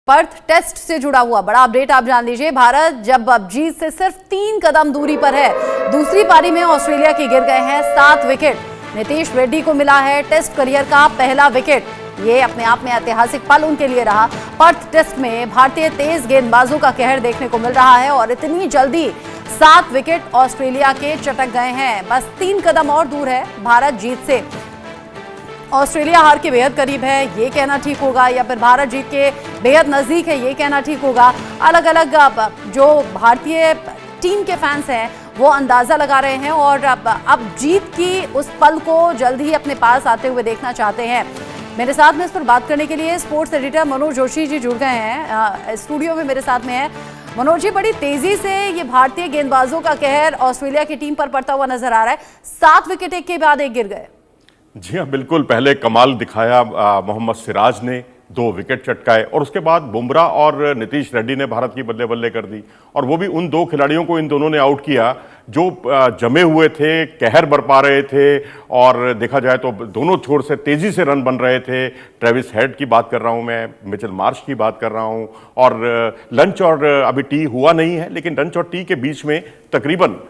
Perth test से जुड़ा हुआ बड़ा अपडेट आप जान लीजिए। भारत जब अब जीत से सिर्फ 3 कदम दूरी पर है। दूसरी पारी में ऑस्ट्रेलिया के गिर गए हैं 7 विकेट। नीतीश रेड्डी को मिला है टेस्ट करियर का पहला विकेट। ये अपने आप में ऐतिहासिक पल उनके लिए रहा। पर्थ टेस्ट में भारतीय तेज गेंदबाजों का कहर देखने को मिल रहा है और इतनी जल्दी 7 विकेट ऑस्ट्रेलिया के चटक गए हैं। बस 3 कदम और दूर है भारत जीत से। ऑस्ट्रेलिया हार के बेहद करीब है ये कहना ठीक होगा, या फिर भारत जीत के बेहद नजदीक है ये कहना ठीक होगा। अलग अलग जो भारतीय टीम के फैंस हैं वो अंदाजा लगा रहे हैं और अब जीत की उस पल को जल्द ही अपने पास आते हुए देखना चाहते हैं। मेरे साथ में इस पर बात करने के लिए स्पोर्ट्स एडिटर मनोज जोशी जी जुड़ गए हैं, स्टूडियो में मेरे साथ में है। मनोज जी, बड़ी तेजी से ये भारतीय गेंदबाजों का कहर ऑस्ट्रेलिया की टीम पर पड़ता हुआ नजर आ रहा है। 7 विकेट एक के बाद एक गिर गए। जी हाँ, बिल्कुल। पहले कमाल दिखाया मोहम्मद सिराज ने, 2 विकेट चटकाए और उसके बाद बुमराह और नीतीश रेड्डी ने भारत की बल्ले बल्ले कर दी। और वो भी उन 2 खिलाड़ियों को इन दोनों ने आउट किया जो जमे हुए थे, कहर बरपा रहे थे और देखा जाए तो दोनों छोर से तेजी से रन बन रहे थे। ट्रेविस हेड की बात कर रहा हूं मैं, मिचेल मार्श की बात कर रहा हूं। और लंच और अभी टी हुआ नहीं है, लेकिन लंच और टी के बीच में तकरीबन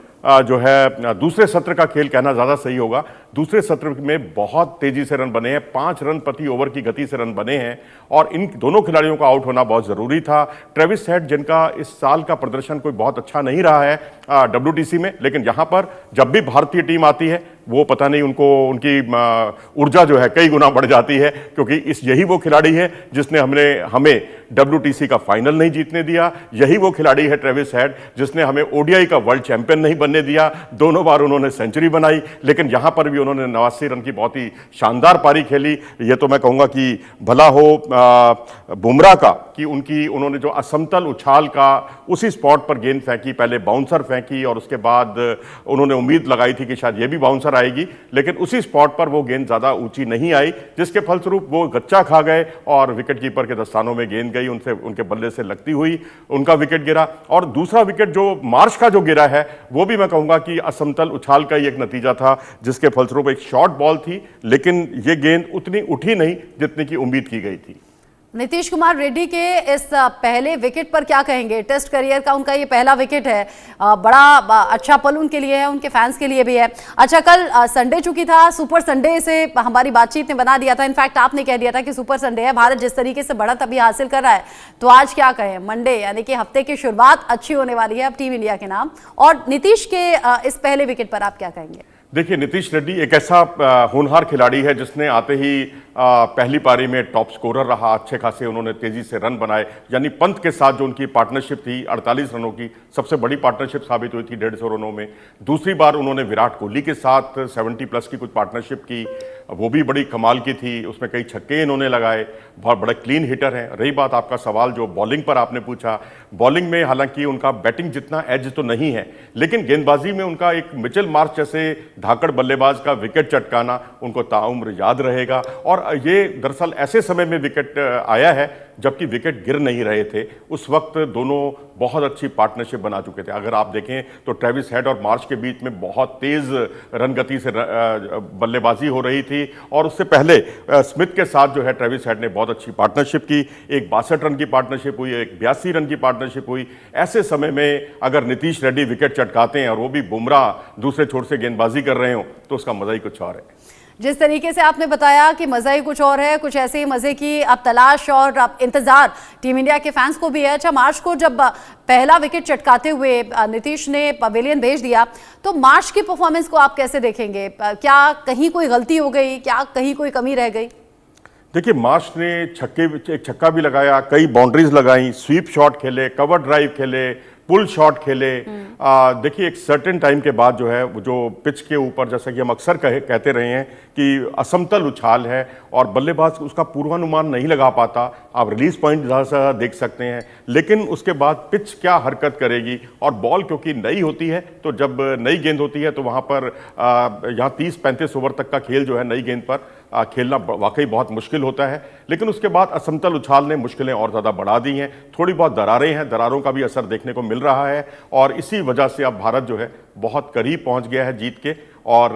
जो है दूसरे सत्र का खेल कहना ज़्यादा सही होगा। दूसरे सत्र में बहुत तेजी से रन बने हैं, 5 रन प्रति ओवर की गति से रन बने हैं और इन दोनों खिलाड़ियों का आउट होना बहुत ज़रूरी था। ट्रेविस हेड, जिनका इस साल का प्रदर्शन कोई बहुत अच्छा नहीं रहा है WTC में, लेकिन यहाँ पर जब भी भारतीय टीम आती है वो पता नहीं उनकी ऊर्जा जो है कई गुना बढ़ जाती है, क्योंकि यही वो खिलाड़ी है जिसने हमें WTC का फाइनल नहीं जीतने दिया। यही वो खिलाड़ी है ट्रेविस हेड जिसने हमें ODI का वर्ल्ड चैंपियन नहीं बनने दिया। दोनों बार उन्होंने सेंचुरी बनाई, लेकिन यहाँ पर भी उन्होंने 89 रन की बहुत ही शानदार पारी खेली। ये तो मैं कहूँगा कि भला हो बुमराह का कि उन्होंने जो असमतल उछाल का उसी स्पॉट पर गेंद फेंकी, पहले बाउंसर फेंकी और उसके बाद उन्होंने उम्मीद लगाई थी कि शायद ये भी बाउंसर आएगी, लेकिन उसी स्पॉट पर वो गेंद ज्यादा ऊंची नहीं आई, जिसके फलस्वरूप वो गच्चा खा गए और विकेटकीपर के दस्तानों में गेंद गई, उनके बल्ले से लगती हुई उनका विकेट गिरा। और दूसरा विकेट जो मार्श का जो गिरा है वो भी मैं कहूंगा कि असमतल उछाल का ही एक नतीजा था, जिसके फलस्वरूप एक शॉर्ट बॉल थी, लेकिन ये गेंद उतनी उठी नहीं जितनी की उम्मीद की गई थी। नीतीश कुमार रेड्डी के इस पहले विकेट पर क्या कहेंगे? टेस्ट करियर का उनका ये पहला विकेट है, बड़ा अच्छा पल उनके लिए है, उनके फैंस के लिए भी है। अच्छा, कल संडे चूंकि था, सुपर संडे से हमारी बातचीत ने बना दिया था, इनफैक्ट आपने कह दिया था कि सुपर संडे है, भारत जिस तरीके से बढ़त अभी हासिल कर रहा है, तो आज क्या कहें, मंडे यानी कि हफ्ते की शुरुआत अच्छी होने वाली है अब टीम इंडिया के नाम। और नीतीश के इस पहले विकेट पर आप क्या कहेंगे? देखिए, नीतीश रेड्डी एक ऐसा होनहार खिलाड़ी है जिसने आते ही पहली पारी में टॉप स्कोरर रहा। अच्छे खासे उन्होंने तेजी से रन बनाए, यानी पंत के साथ जो उनकी पार्टनरशिप थी 48 रनों की, सबसे बड़ी पार्टनरशिप साबित हुई थी 150 रनों में। दूसरी बार उन्होंने विराट कोहली के साथ 70+ की कुछ पार्टनरशिप की, वो भी बड़ी कमाल की थी, उसमें कई छक्के इन्होंने लगाए, बहुत बड़े क्लीन हिटर हैं। रही बात आपका सवाल जो बॉलिंग पर आपने पूछा, बॉलिंग में हालांकि उनका बैटिंग जितना एज तो नहीं है, लेकिन गेंदबाजी में उनका एक मिचेल मार्श जैसे धाकड़ बल्लेबाज का विकेट चटकाना उनको ताउम्र याद रहेगा। और ये दरअसल ऐसे समय में विकेट आया है जबकि विकेट गिर नहीं रहे थे, उस वक्त दोनों बहुत अच्छी पार्टनरशिप बना चुके थे। अगर आप देखें तो ट्रेविस हेड और मार्श के बीच में बहुत तेज रन गति से बल्लेबाजी हो रही थी और उससे पहले स्मिथ के साथ जो है ट्रेविस हेड ने बहुत अच्छी पार्टनरशिप की। एक 62 रन की पार्टनरशिप हुई, एक 82 रन की पार्टनरशिप हुई। ऐसे समय में अगर नीतीश रेड्डी विकेट चटकाते हैं और वो भी बुमराह दूसरे छोर से गेंदबाजी कर रहे हो तो उसका मजा ही कुछ और है। जिस तरीके से आपने बताया कि मजा ही कुछ और है, कुछ ऐसे ही मजे की अब तलाश और अब इंतजार टीम इंडिया के फैंस को भी है। अच्छा, मार्श को जब पहला विकेट चटकाते हुए नीतीश ने पवेलियन भेज दिया तो मार्श की परफॉर्मेंस को आप कैसे देखेंगे? क्या कहीं कोई गलती हो गई, क्या कहीं कोई कमी रह गई? देखिए, मार्श ने एक छक्का भी लगाया, कई बाउंड्रीज लगाई, स्वीप शॉट खेले, कवर ड्राइव खेले, पुल शॉट खेले। देखिए, एक सर्टेन टाइम के बाद जो है जो पिच के ऊपर, जैसा कि हम अक्सर कहते रहे हैं कि असमतल उछाल है और बल्लेबाज उसका पूर्वानुमान नहीं लगा पाता। आप रिलीज पॉइंट ज़्यादा से ज़्यादा देख सकते हैं, लेकिन उसके बाद पिच क्या हरकत करेगी और बॉल क्योंकि नई होती है, तो जब नई गेंद होती है तो वहाँ पर यहाँ 30-35 ओवर तक का खेल जो है नई गेंद पर खेलना वाकई बहुत मुश्किल होता है। लेकिन उसके बाद असमतल उछाल ने मुश्किलें और ज़्यादा बढ़ा दी हैं। थोड़ी बहुत दरारें हैं, दरारों का भी असर देखने को मिल रहा है और इसी वजह से अब भारत जो है बहुत करीब पहुंच गया है जीत के। और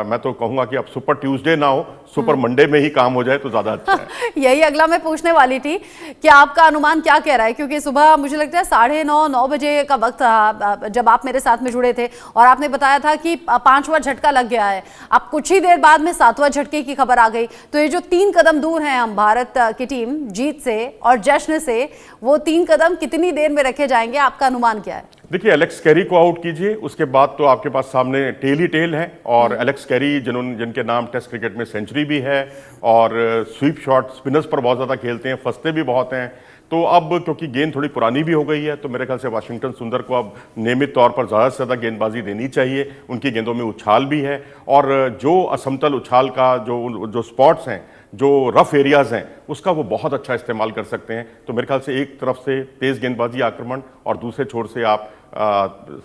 मैं तो कहूंगा कि अब सुपर ट्यूसडे ना हो, सुपर मंडे में ही काम हो जाए तो ज्यादा अच्छा है। यही अगला मैं पूछने वाली थी कि आपका अनुमान क्या कह रहा है, क्योंकि सुबह मुझे लगता है 9:30 बजे का वक्त था जब आप मेरे साथ में जुड़े थे और आपने बताया था कि 5वां झटका लग गया है। अब कुछ ही देर बाद में 7वां झटके की खबर आ गई। तो ये जो 3 कदम दूर हैं हम भारत की टीम जीत से और जश्न से, वो 3 कदम कितनी देर में रखे जाएंगे, आपका अनुमान क्या है? देखिए, एलेक्स कैरी को आउट कीजिए, उसके बाद तो आपके पास सामने टेल ही टेल है। और एलेक्स कैरी जिनके नाम टेस्ट क्रिकेट में सेंचुरी भी है और स्वीप शॉट स्पिनर्स पर बहुत ज़्यादा खेलते हैं, फंसते भी बहुत हैं। तो अब क्योंकि गेंद थोड़ी पुरानी भी हो गई है, तो मेरे ख्याल से वाशिंगटन सुंदर को अब नियमित तौर पर ज़्यादा से ज़्यादा गेंदबाजी देनी चाहिए। उनकी गेंदों में उछाल भी है और जो असमतल उछाल का जो स्पॉट्स हैं, जो रफ एरियाज हैं, उसका वो बहुत अच्छा इस्तेमाल कर सकते हैं। तो मेरे ख्याल से एक तरफ से तेज गेंदबाजी आक्रमण और दूसरे छोर से आप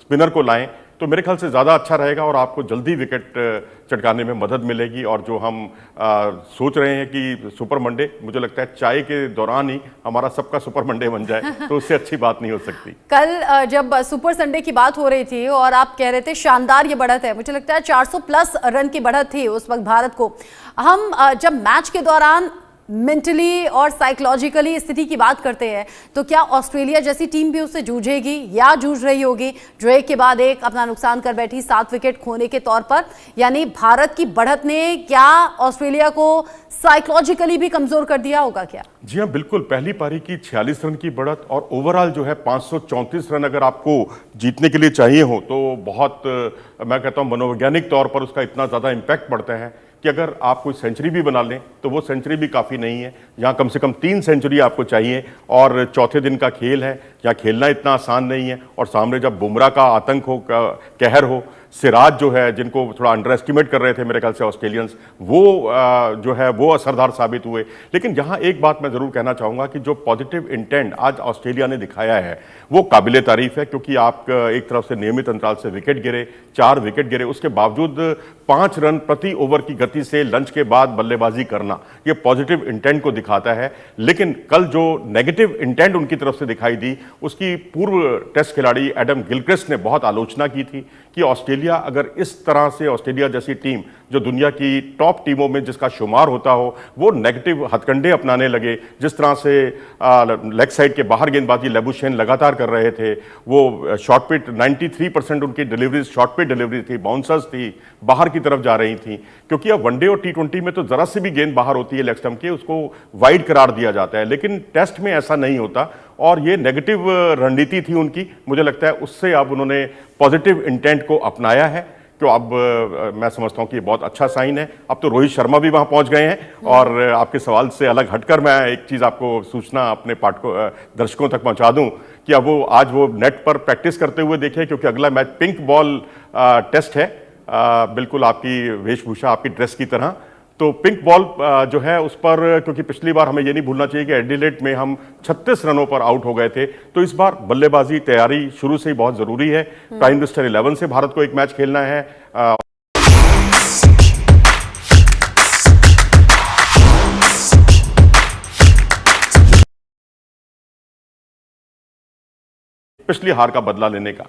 स्पिनर को लाएं तो मेरे ख्याल से ज़्यादा अच्छा रहेगा और आपको जल्दी विकेट चटकाने में मदद मिलेगी। और जो हम सोच रहे हैं कि सुपर मंडे, मुझे लगता है चाय के दौरान ही हमारा सबका सुपर मंडे बन जाए तो उससे अच्छी बात नहीं हो सकती। कल जब सुपर संडे की बात हो रही थी और आप कह रहे थे शानदार ये बढ़त है, मुझे लगता है 400 प्लस रन की बढ़त थी उस वक्त भारत को। हम जब मैच के दौरान मेंटली और साइकोलॉजिकली स्थिति की बात करते हैं तो क्या ऑस्ट्रेलिया जैसी टीम भी उससे जूझेगी या जूझ रही होगी, जो एक के बाद एक अपना नुकसान कर बैठी 7 विकेट खोने के तौर पर? यानी भारत की बढ़त ने क्या ऑस्ट्रेलिया को साइकोलॉजिकली भी कमजोर कर दिया होगा क्या? जी हाँ, बिल्कुल। पहली पारी की 46 रन की बढ़त और ओवरऑल जो है 534 रन अगर आपको जीतने के लिए चाहिए हो तो बहुत, मैं कहता हूँ मनोवैज्ञानिक तौर पर उसका इतना ज़्यादा इम्पैक्ट पड़ता है कि अगर आप कोई सेंचुरी भी बना लें तो वो सेंचुरी भी काफ़ी नहीं है। यहाँ कम से कम 3 सेंचुरी आपको चाहिए और चौथे दिन का खेल है, यहाँ खेलना इतना आसान नहीं है। और सामने जब बुमराह का आतंक हो, कहर हो, सिराज जो है जिनको थोड़ा अंडर एस्टिमेट कर रहे थे मेरे ख्याल से ऑस्ट्रेलियंस, वो जो है वो असरदार साबित हुए। लेकिन यहाँ एक बात मैं ज़रूर कहना चाहूँगा कि जो पॉजिटिव इंटेंट आज ऑस्ट्रेलिया ने दिखाया है वो काबिले तारीफ है, क्योंकि आप एक तरफ से नियमित अंतराल से विकेट गिरे, 4 विकेट गिरे, उसके बावजूद 5 रन प्रति ओवर की गति से लंच के बाद बल्लेबाजी करना, ये पॉजिटिव इंटेंट को दिखाता है। लेकिन कल जो नेगेटिव इंटेंट उनकी तरफ से दिखाई दी, उसकी पूर्व टेस्ट खिलाड़ी एडम गिलक्रिस्ट ने बहुत आलोचना की थी कि ऑस्ट्रेलिया अगर इस तरह से, ऑस्ट्रेलिया जैसी टीम जो दुनिया की टॉप टीमों में जिसका शुमार होता हो, वो नेगेटिव हथकंडे अपनाने लगे, जिस तरह से लेग साइड के बाहर गेंदबाजी लेबुशेन लगातार कर रहे थे, वो शॉर्ट पिट 93% उनकी डिलीवरीज शॉर्ट पिट डिलीवरी थी, बाउंसर्स थी, बाहर की तरफ जा रही थी। क्योंकि अब वनडे और T20 में तो जरा सी भी गेंद बाहर होती है लेग स्टंप के, उसको वाइड करार दिया जाता है, लेकिन टेस्ट में ऐसा नहीं होता। और ये नेगेटिव रणनीति थी उनकी, मुझे लगता है उससे अब उन्होंने पॉजिटिव इंटेंट को अपनाया है। तो अब मैं समझता हूं कि ये बहुत अच्छा साइन है। अब तो रोहित शर्मा भी वहां पहुंच गए हैं। और आपके सवाल से अलग हटकर मैं एक चीज़ आपको सूचना अपने दर्शकों तक पहुंचा दूं कि अब वो आज वो नेट पर प्रैक्टिस करते हुए देखें, क्योंकि अगला मैच पिंक बॉल टेस्ट है, बिल्कुल आपकी वेशभूषा आपकी ड्रेस की तरह। तो पिंक बॉल जो है उस पर, क्योंकि पिछली बार हमें ये नहीं भूलना चाहिए कि एडिलेड में हम 36 रनों पर आउट हो गए थे, तो इस बार बल्लेबाजी तैयारी शुरू से ही बहुत ज़रूरी है। प्राइम मिनिस्टर 11 से भारत को एक मैच खेलना है। पिछली हार का बदला लेने का।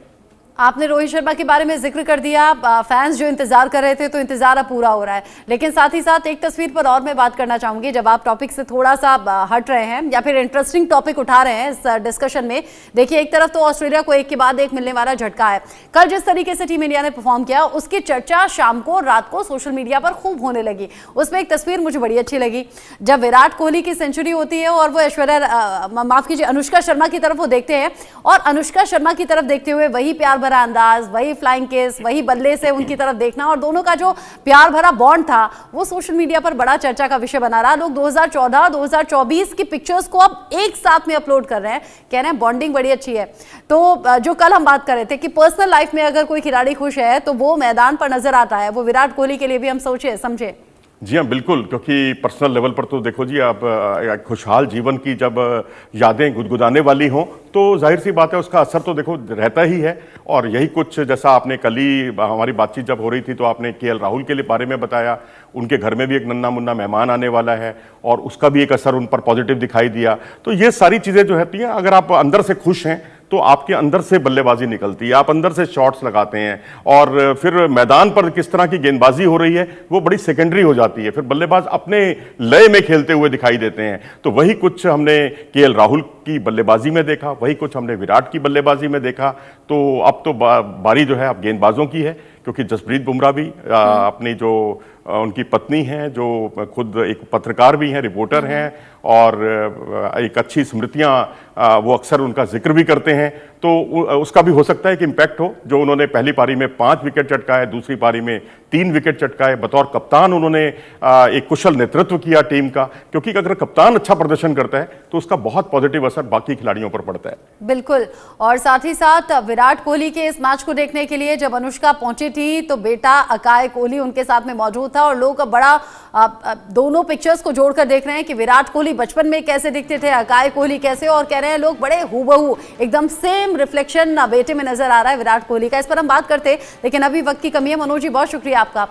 आपने रोहित शर्मा के बारे में जिक्र कर दिया, फैंस जो इंतजार कर रहे थे तो इंतजार अब पूरा हो रहा है। लेकिन साथ ही साथ एक तस्वीर पर और मैं बात करना चाहूंगी, जब आप टॉपिक से थोड़ा सा हट रहे हैं या फिर इंटरेस्टिंग टॉपिक उठा रहे हैं इस डिस्कशन में। देखिए, एक तरफ तो ऑस्ट्रेलिया को एक के बाद एक मिलने वाला झटका है। कल जिस तरीके से टीम इंडिया ने परफॉर्म किया उसकी चर्चा शाम को रात को सोशल मीडिया पर खूब होने लगी। उसमें एक तस्वीर मुझे बड़ी अच्छी लगी, जब विराट कोहली की सेंचुरी होती है और वो अनुष्का शर्मा की तरफ वो देखते हैं और अनुष्का शर्मा की तरफ देखते हुए वही प्यार भरा अंदाज, वही फ्लाइंग किस, वही बल्ले से उनकी तरफ देखना, और दोनों का जो प्यार भरा बॉन्ड था वो सोशल मीडिया पर बड़ा चर्चा का विषय बना रहा। लोग 2014-2024 की पिक्चर्स को अब एक साथ में अपलोड कर रहे हैं, कह रहे हैं बॉन्डिंग बड़ी अच्छी है। तो जो कल हम बात कर रहे थे कि पर्सनल लाइफ में अगर कोई खिलाड़ी खुश है तो वो मैदान पर नजर आता है, वो विराट कोहली के लिए भी हम सोचे समझे। जी हाँ, बिल्कुल। क्योंकि पर्सनल लेवल पर तो देखो जी, आप खुशहाल जीवन की जब यादें गुदगुदाने वाली हों तो जाहिर सी बात है उसका असर तो देखो रहता ही है। और यही कुछ, जैसा आपने कल ही हमारी बातचीत जब हो रही थी तो आपने KL राहुल के लिए बारे में बताया, उनके घर में भी एक नन्ना मुन्ना मेहमान आने वाला है और उसका भी एक असर उन पर पॉजिटिव दिखाई दिया। तो ये सारी चीज़ें जो होती हैं, अगर आप अंदर से खुश हैं तो आपके अंदर से बल्लेबाजी निकलती है, आप अंदर से शॉट्स लगाते हैं और फिर मैदान पर किस तरह की गेंदबाजी हो रही है वो बड़ी सेकेंडरी हो जाती है, फिर बल्लेबाज अपने लय में खेलते हुए दिखाई देते हैं। तो वही कुछ हमने केएल राहुल की बल्लेबाजी में देखा, वही कुछ हमने विराट की बल्लेबाजी में देखा। तो अब तो बारी जो है अब गेंदबाजों की है, क्योंकि जसप्रीत बुमराह भी अपनी जो उनकी पत्नी हैं, जो खुद एक पत्रकार भी हैं, रिपोर्टर हैं और एक अच्छी स्मृतियां वो अक्सर उनका जिक्र भी करते हैं, तो उसका भी हो सकता है कि इम्पैक्ट हो। जो उन्होंने पहली पारी में 5 विकेट चटकाए, दूसरी पारी में 3 विकेट चटकाए, बतौर कप्तान उन्होंने एक कुशल नेतृत्व किया टीम का, क्योंकि अगर कप्तान अच्छा प्रदर्शन करता है तो उसका बहुत पॉजिटिव असर बाकी खिलाड़ियों पर पड़ता है। बिल्कुल। और साथ ही साथ विराट कोहली के इस मैच को देखने के लिए जब अनुष्का पहुंची थी तो बेटा अकाय कोहली उनके साथ में मौजूद था और लोग बड़ा दोनों पिक्चर्स को जोड़कर देख रहे हैं कि विराट कोहली बचपन में कैसे दिखते थे, अकाय कोहली कैसे, और कह रहे हैं लोग बड़े हूबहू एकदम सेम रिफ्लेक्शन बेटे में नजर आ रहा है विराट कोहली का। इस पर हम बात करते, लेकिन अभी वक्त की कमी है। मनोज जी बहुत शुक्रिया आपका।